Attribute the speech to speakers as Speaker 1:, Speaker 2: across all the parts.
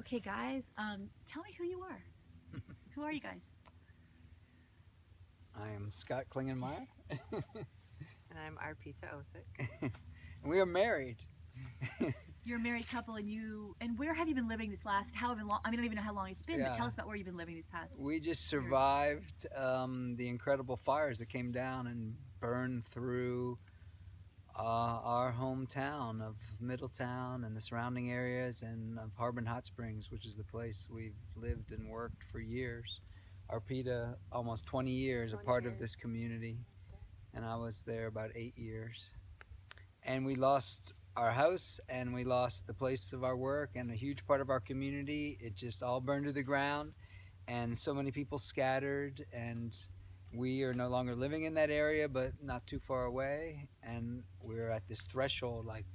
Speaker 1: Okay, guys, tell me who you are. Who are you guys?
Speaker 2: I am Scott Klingenmeyer,
Speaker 3: And I'm Arpita Osik.
Speaker 2: and we are married.
Speaker 1: You're a married couple, and where have you been living this last however long? I mean, I don't even know how long it's been, but
Speaker 2: Yeah,
Speaker 1: tell us about where you've been living these past
Speaker 2: we just
Speaker 1: years.
Speaker 2: survived the incredible fires that came down and burned through our hometown of Middletown and the surrounding areas, and of Harbin Hot Springs, which is the place we've lived and worked for years. Arpita, almost 20 years, a
Speaker 3: 20
Speaker 2: part of this
Speaker 3: years.
Speaker 2: community, and I was there about 8 years. And we lost our house, and we lost the place of our work and a huge part of our community. It just all burned to the ground, and so many people scattered, and we are no longer living in that area but not too far away, and we're at this threshold, like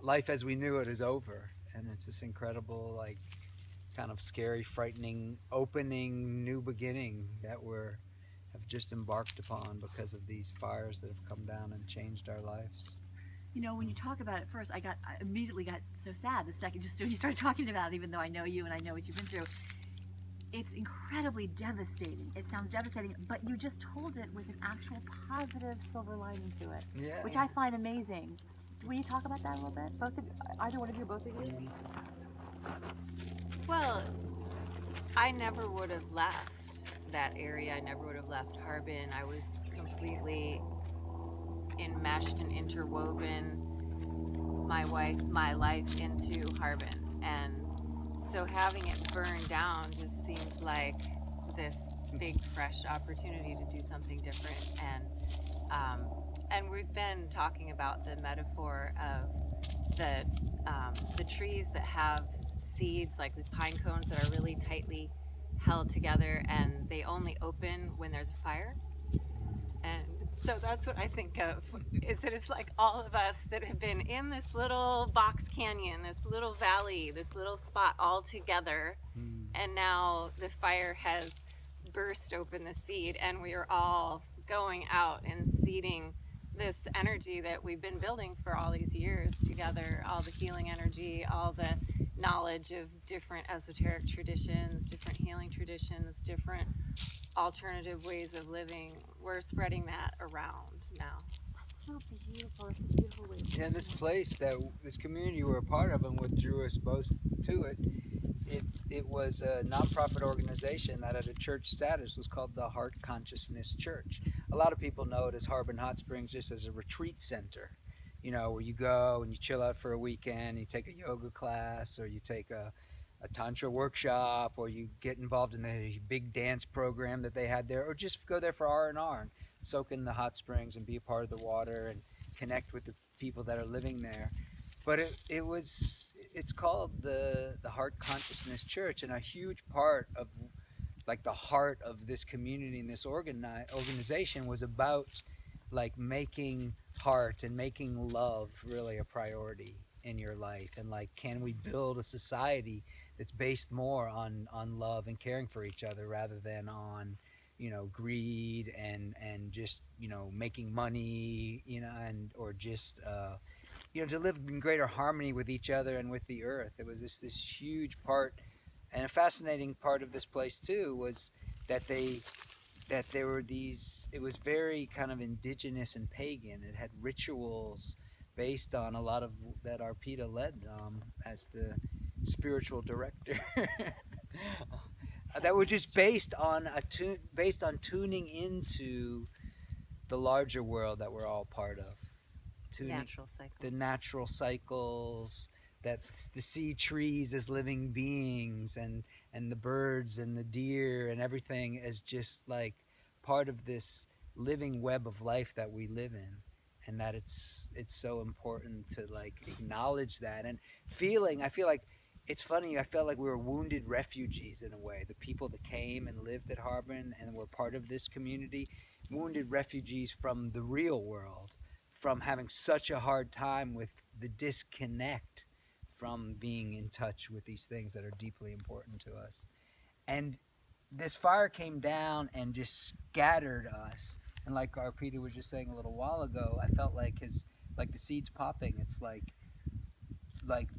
Speaker 2: life as we knew it is over. And it's this incredible, like, kind of scary, frightening, opening new beginning that we're have just embarked upon because of these fires that have come down and changed our lives.
Speaker 1: You know, when you talk about it first, I immediately got so sad the second just when you started talking about it, even though I know you and I know what you've been through. It's incredibly devastating. It sounds devastating, but you just told it with an actual positive silver lining to it,
Speaker 2: Yeah.
Speaker 1: which I find amazing. Will you talk about that a little bit? Both of either one of you, both of you?
Speaker 3: Well, I never would have left that area. I never would have left Harbin. I was completely enmeshed and interwoven my life into Harbin. And so having it burn down just seems like this big fresh opportunity to do something different. And we've been talking about the metaphor of the trees that have seeds, like the pine cones that are really tightly held together, and they only open when there's a fire. And so that's what I think of, is that it's like all of us that have been in this little box canyon, this little valley, this little spot all together,
Speaker 2: Mm.
Speaker 3: and now the fire has burst open the seed, and we are all going out and seeding this energy that we've been building for all these years together, all the healing energy, all the knowledge of different esoteric traditions, different healing traditions, different alternative ways of living. We're spreading that around now.
Speaker 1: That's so beautiful. That's such a beautiful way.
Speaker 2: Yeah, this place that this community we're a part of, and what drew us both to it, it was a nonprofit organization that had a church status, was called the Heart Consciousness Church. A lot of people know it as Harbin Hot Springs just as a retreat center, where you go and you chill out for a weekend, you take a yoga class, or you take a tantra workshop, or you get involved in the big dance program that they had there, or just go there for R&R and soak in the hot springs and be a part of the water and connect with the people that are living there. But it's called the Heart Consciousness Church, and a huge part of, like, the heart of this community and this organization was about, like, making heart and making love really a priority in your life. And, like, can we build a society that's based more on love and caring for each other, rather than on greed and just making money, and or just to live in greater harmony with each other and with the earth. It was this huge part. And a fascinating part of this place too was that there were these, it was very kind of indigenous and pagan. It had rituals based on a lot of that Arpita led, as the spiritual director. That were just based on tuning into the larger world that we're all part of.
Speaker 3: Natural cycle.
Speaker 2: The natural cycles, that the sea trees as living beings, and the birds and the deer and everything as just like part of this living web of life that we live in. And that it's so important to, like, acknowledge that. And I feel like it's funny, I felt like we were wounded refugees in a way. The people that came and lived at Harbin and were part of this community, wounded refugees from the real world, from having such a hard time with the disconnect from being in touch with these things that are deeply important to us. And this fire came down and just scattered us. And like our Peter was just saying a little while ago, I felt like the seeds popping. It's like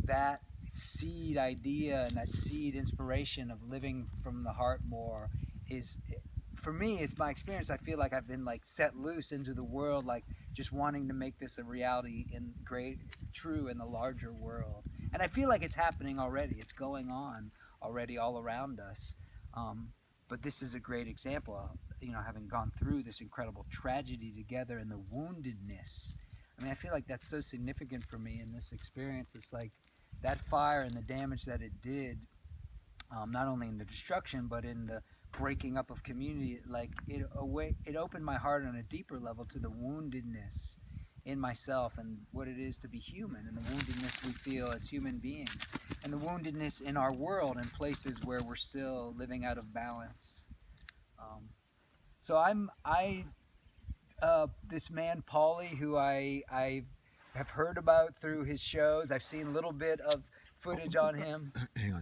Speaker 2: that seed idea and that seed inspiration of living from the heart more is, for me, it's my experience. I feel like I've been like set loose into the world, like just wanting to make this a reality true in the larger world. And I feel like it's happening already. It's going on already all around us. But this is a great example of, having gone through this incredible tragedy together and the woundedness. I mean, I feel like that's so significant for me in this experience. It's like that fire and the damage that it did, not only in the destruction, but in the breaking up of community, like it opened my heart on a deeper level to the woundedness in myself and what it is to be human, and the woundedness we feel as human beings, and the woundedness in our world and places where we're still living out of balance. So this man Paulie, who I have heard about through his shows. I've seen a little bit of footage on him.
Speaker 4: Hang on.